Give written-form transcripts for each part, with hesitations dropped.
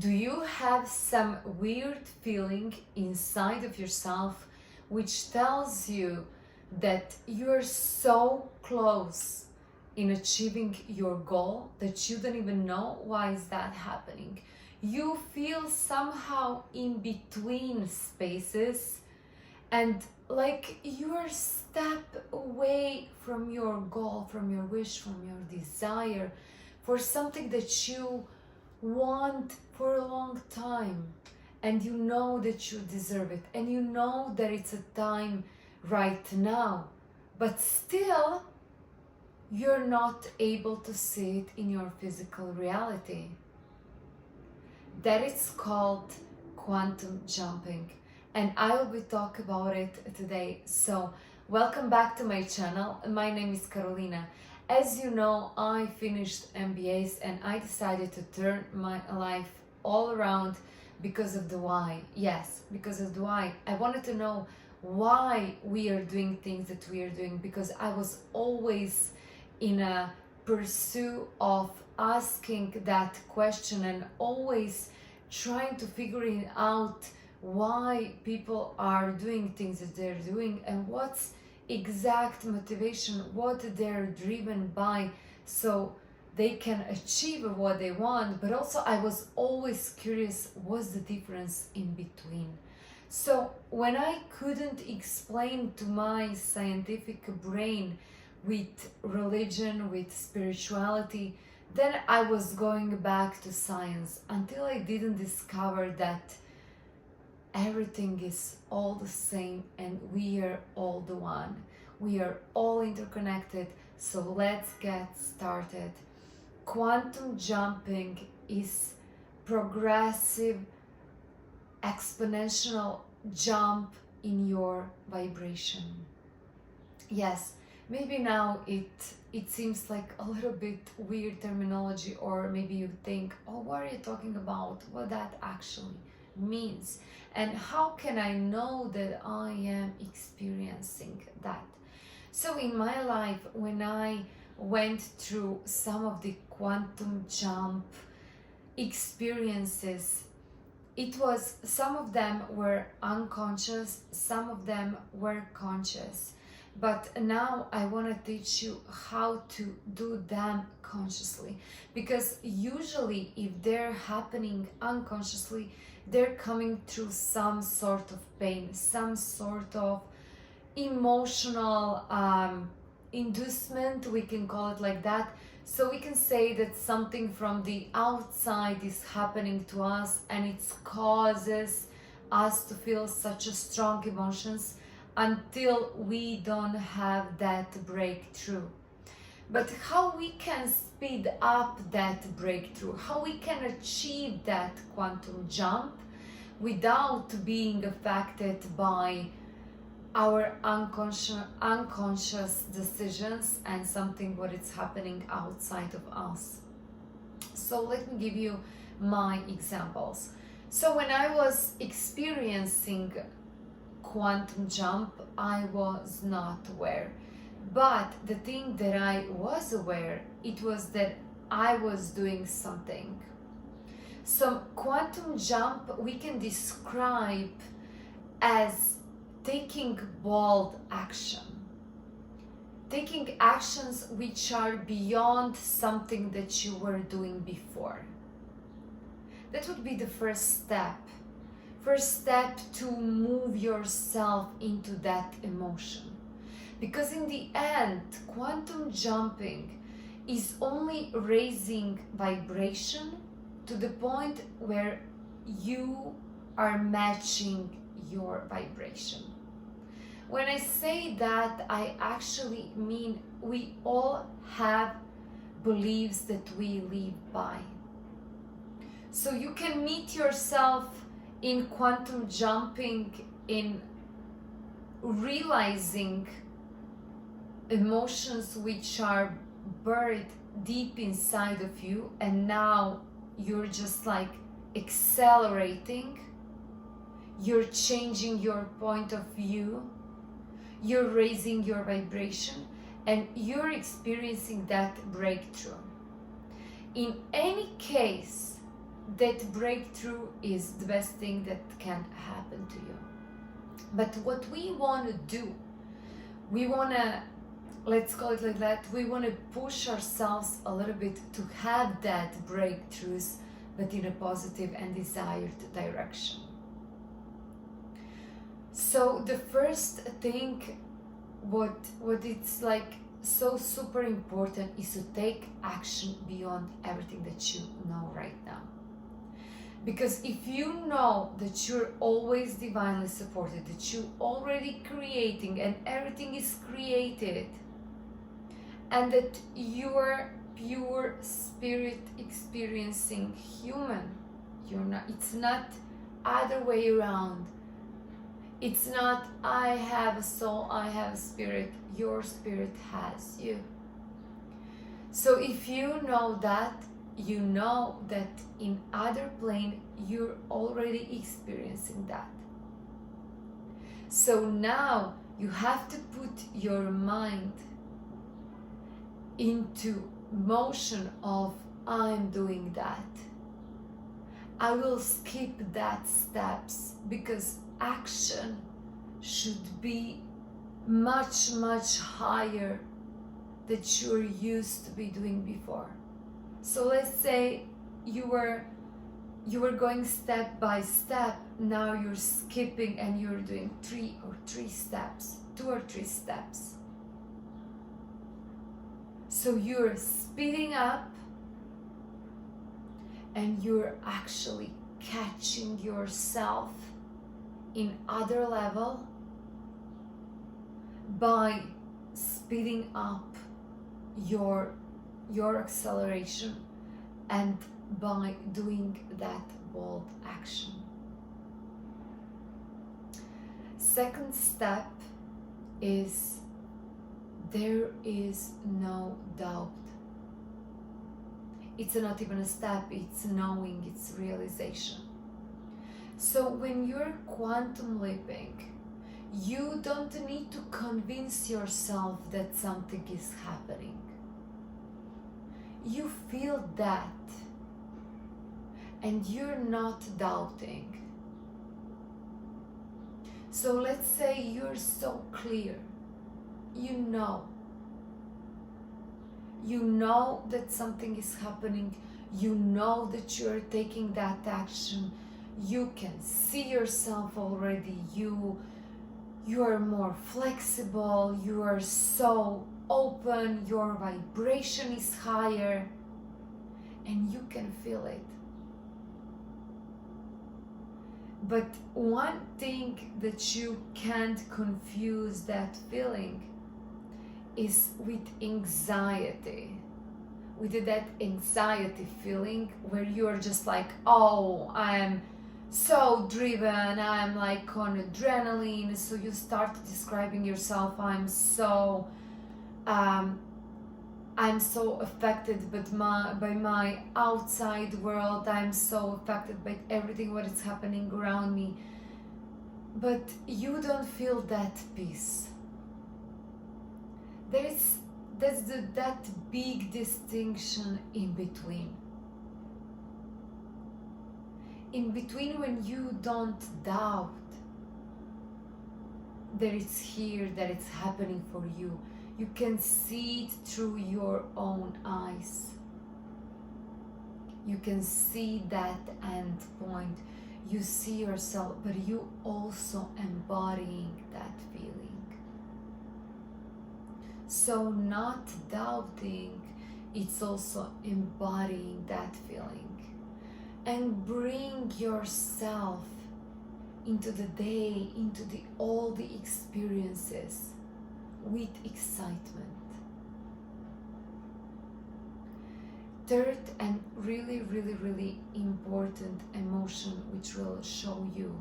Do you have some weird feeling inside of yourself which tells you that you're so close in achieving your goal that you don't even know why is that happening? You feel somehow in between spaces and like you're a step away from your goal, from your wish, from your desire, for something that you want for a long time, and you know that you deserve it, and you know that it's a time right now, but still you're not able to see it in your physical reality. That is called quantum jumping, and I will be talking about it today. So welcome back to my channel. My name is Karolina. As you know, I finished MBAs and I decided to turn my life all around because of the why. Yes, because of the why. I wanted to know why we are doing things that we are doing, because I was always in a pursuit of asking that question and always trying to figure it out why people are doing things that they're doing and what's exact motivation, what they're driven by, so they can achieve what they want. But also I was always curious, what's the difference in between? So when I couldn't explain to my scientific brain with religion, with spirituality, then I was going back to science until I didn't discover that everything is all the same and we are all the one. We are all interconnected. So let's get started. Quantum jumping is progressive, exponential jump in your vibration. Yes, maybe now it seems like a little bit weird terminology, or maybe you think, oh, what are you talking about? What that actually means, and how can I know that I am experiencing that? So in my life, when I went through some of the quantum jump experiences, it was, some of them were unconscious, some of them were conscious. But now I want to teach you how to do them consciously, because usually if they're happening unconsciously, they're coming through some sort of pain, some sort of emotional inducement, we can call it like that. So we can say that something from the outside is happening to us and it causes us to feel such a strong emotions until we don't have that breakthrough. But how we can speed up that breakthrough, how we can achieve that quantum jump without being affected by our unconscious decisions and something what is happening outside of us. So let me give you my examples. So when I was experiencing quantum jump, I was not aware. But the thing that I was aware, it was that I was doing something. So quantum jump we can describe as taking bold action. Taking actions which are beyond something that you were doing before. That would be the first step. First step to move yourself into that emotion. Because in the end, quantum jumping is only raising vibration to the point where you are matching your vibration. When I say that, I actually mean we all have beliefs that we live by. So you can meet yourself in quantum jumping, in realizing emotions which are buried deep inside of you, and now you're just like accelerating, you're changing your point of view, you're raising your vibration, and you're experiencing that breakthrough. In any case, that breakthrough is the best thing that can happen to you. But what we want to do, we want to, let's call it like that, we want to push ourselves a little bit to have that breakthroughs, but in a positive and desired direction. So the first thing, what it's like so super important, is to take action beyond everything that you know right now. Because if you know that you're always divinely supported, that you're already creating and everything is created, and that you're pure spirit experiencing human, you're not, it's not other way around. It's not I have a soul, I have a spirit, your spirit has you. So if you know that, you know that in other plane you're already experiencing that. So now you have to put your mind into motion of I'm doing that. I will skip that steps, because action should be much higher that you're used to be doing before. So let's say you were going step by step, now you're skipping and you're doing 2 or 3 steps. So you're speeding up and you're actually catching yourself in other level by speeding up your acceleration and by doing that bold action. Second step is there is no doubt. It's not even a step, it's knowing, it's realization. So when you're quantum leaping, you don't need to convince yourself that something is happening. You feel that and you're not doubting. So let's say you're so clear, you know that something is happening, you know that you're taking that action, you can see yourself already, you are more flexible, you are so open, your vibration is higher, and you can feel it. But one thing that you can't confuse that feeling is with anxiety, with that anxiety feeling where you're just like, oh, I'm so driven, I'm like on adrenaline. So you start describing yourself, I'm so affected by my outside world, I'm so affected by everything what is happening around me, but you don't feel that peace. That's that big distinction in between. In between, when you don't doubt that it's here, that it's happening for you, you can see it through your own eyes. You can see that end point. You see yourself, but you also embodying that feeling. So not doubting, it's also embodying that feeling. And bring yourself into the day, into all the experiences with excitement. Third, and really important emotion, which will show you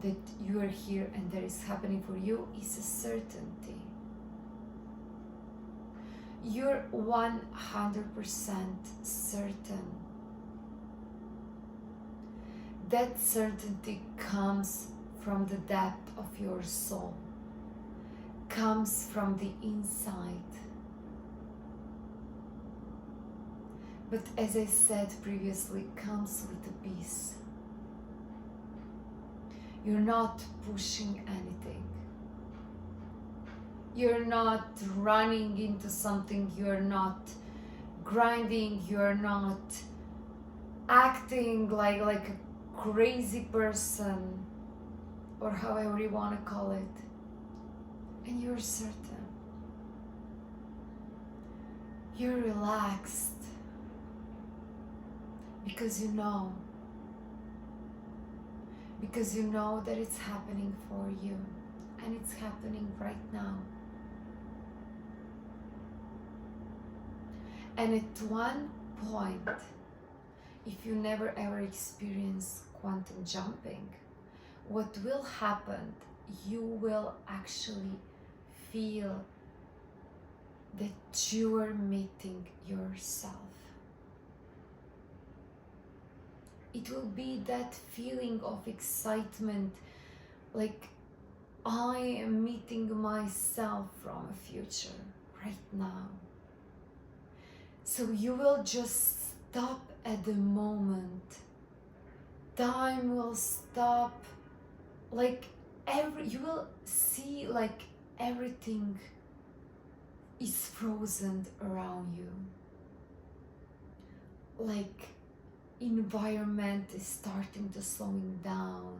that you are here and that is happening for you, is a certainty. You're 100% certain. That certainty comes from the depth of your soul, comes from the inside, But as I said previously, comes with a peace. You're not pushing anything. You're not running into something. You're not grinding. You're not acting like a crazy person, or however you want to call it. And you're certain. You're relaxed. Because you know. Because you know that it's happening for you. And it's happening right now. And at one point, if you never ever experience quantum jumping, what will happen, you will actually feel that you are meeting yourself. It will be that feeling of excitement, like I am meeting myself from a future right now. So you will just stop at the moment. Time will stop, like you will see like everything is frozen around you. Like environment is starting to slowing down.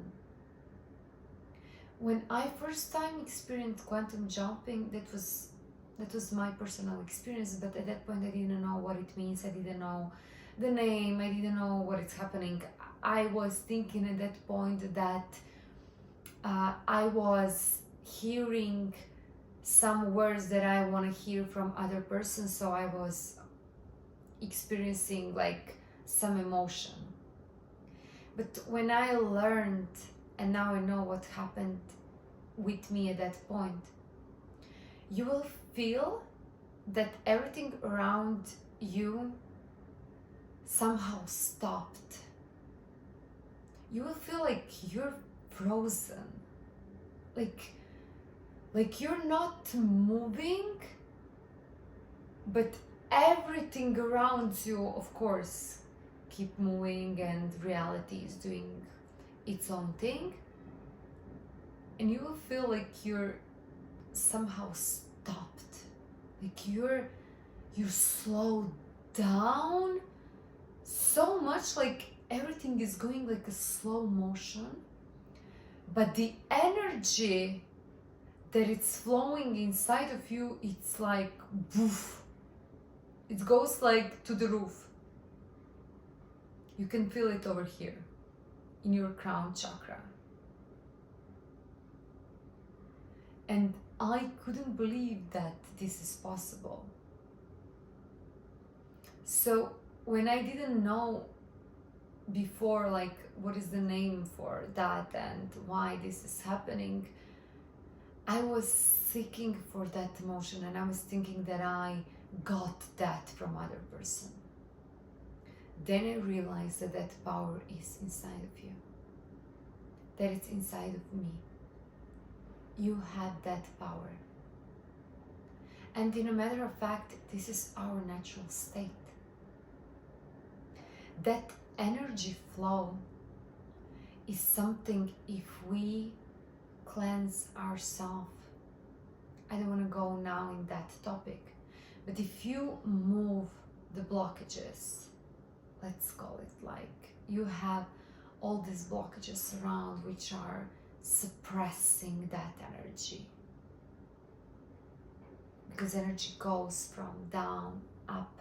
When I first time experienced quantum jumping, that was my personal experience, but at that point I didn't know what it means. I didn't know the name. I didn't know what is happening. I was thinking at that point that I was hearing some words that I want to hear from other persons, so I was experiencing like some emotion. But when I learned, and now I know what happened with me at that point, you will feel that everything around you somehow stopped. You will feel like you're frozen, like you're not moving, but everything around you, of course, keep moving, and reality is doing its own thing, and you will feel like you're somehow stopped, like you slowed down so much, like everything is going like a slow motion, but the energy that it's flowing inside of you, it's like woof, it goes like to the roof. You can feel it over here in your crown chakra. And I couldn't believe that this is possible. So when I didn't know before, like what is the name for that and why this is happening, I was seeking for that emotion, and I was thinking that I got that from other person. Then I realized that that power is inside of you, that it's inside of me. You had that power. And in a matter of fact, this is our natural state. That energy flow is something, if we cleanse ourselves, I don't want to go now in that topic, but if you move the blockages, let's call it like you have all these blockages around which are suppressing that energy, because energy goes from down up.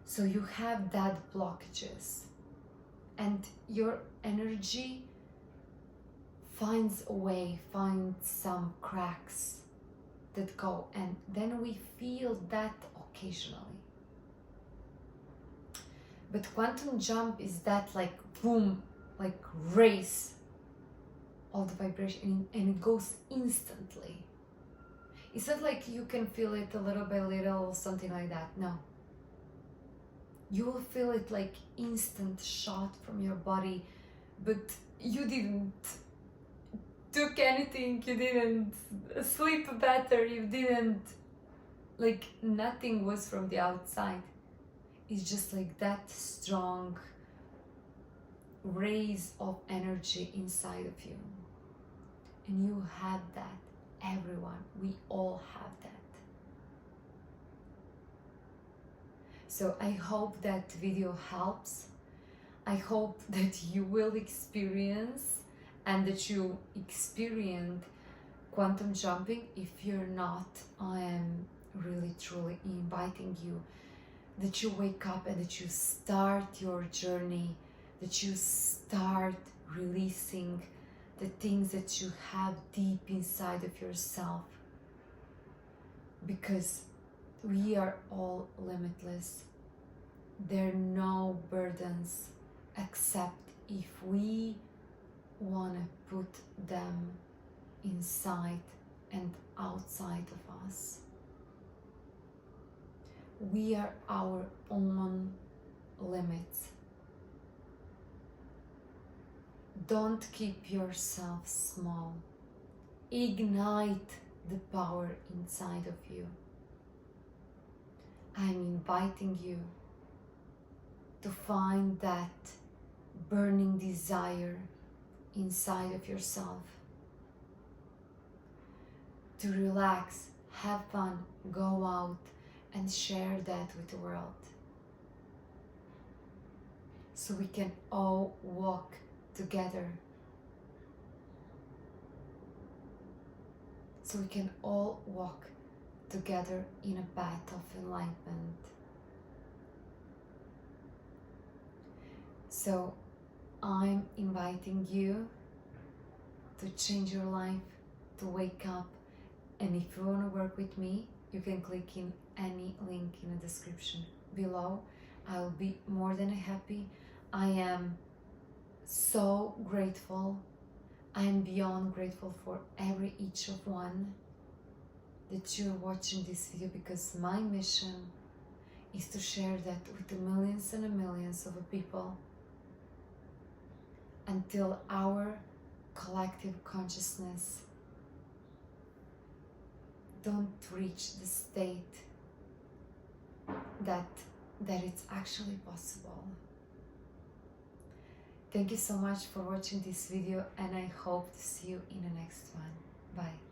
So you have that blockages, and your energy finds a way, finds some cracks that go, and then we feel that occasionally. But quantum jump is that like boom, like raise all the vibration, and it goes instantly. It's not like you can feel it a little by little, something like that. No. You will feel it like instant shot from your body, but you didn't took anything, you didn't sleep better, you didn't, like nothing was from the outside. is just like that strong rays of energy inside of you. And you have that. Everyone, we all have that. So I hope that video helps. I hope that you will experience and that you experience quantum jumping. If you're not, I am really truly inviting you that you wake up and that you start your journey, that you start releasing the things that you have deep inside of yourself, because we are all limitless. There are no burdens except if we want to put them inside and outside of us. We are our own limits. Don't keep yourself small. Ignite the power inside of you. I'm inviting you to find that burning desire inside of yourself, to relax, have fun, go out and share that with the world, so we can all walk together, so we can all walk together in a path of enlightenment. So I'm inviting you to change your life, to wake up, and if you want to work with me, you can click in any link in the description below. I'll be more than happy. I am so grateful. I am beyond grateful for each of one that you're watching this video, because my mission is to share that with the millions and the millions of people until our collective consciousness don't reach the state that it's actually possible. Thank you so much for watching this video, and I hope to see you in the next one. Bye.